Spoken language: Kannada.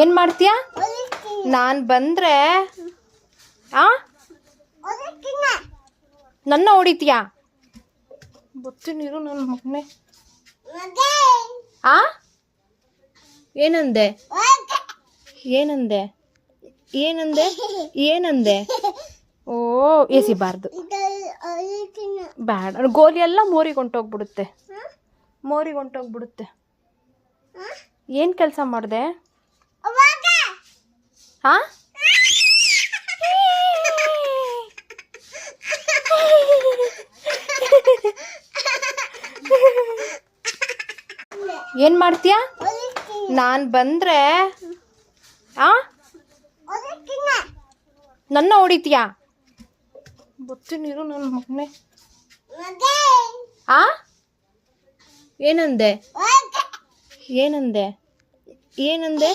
ಏನು ಮಾಡ್ತೀಯಾ? ನಾನು ಬಂದರೆ ನನ್ನ ಹೊಡಿತೀಯಾ? ಗೊತ್ತಿರು ನನ್ನ ಮಗನೇ. ಏನಂದೆ ಏನಂದೆ ಏನಂದೆ ಏನಂದೆ? ಓ ಎಸಿಬಾರ್ದು, ಬೇಡ. ಗೋಲಿ ಎಲ್ಲ ಮೋರಿಗೆ ಹೊಂಟೋಗ್ಬಿಡುತ್ತೆ, ಮೋರಿಗೆ ಹೊಂಟೋಗ್ಬಿಡುತ್ತೆ. ಏನು ಕೆಲಸ ಮಾಡಿದೆ? ಹಾಂ, ಏನು ಮಾಡ್ತೀಯಾ? ನಾನು ಬಂದರೆ ನನ್ನ ಹೊಡಿತೀಯಾ? ಗೊತ್ತಿರು ನನ್ನ ಮಗನೇ. ಏನಂದೆ ಏನಂದೆ ಏನಂದೆ?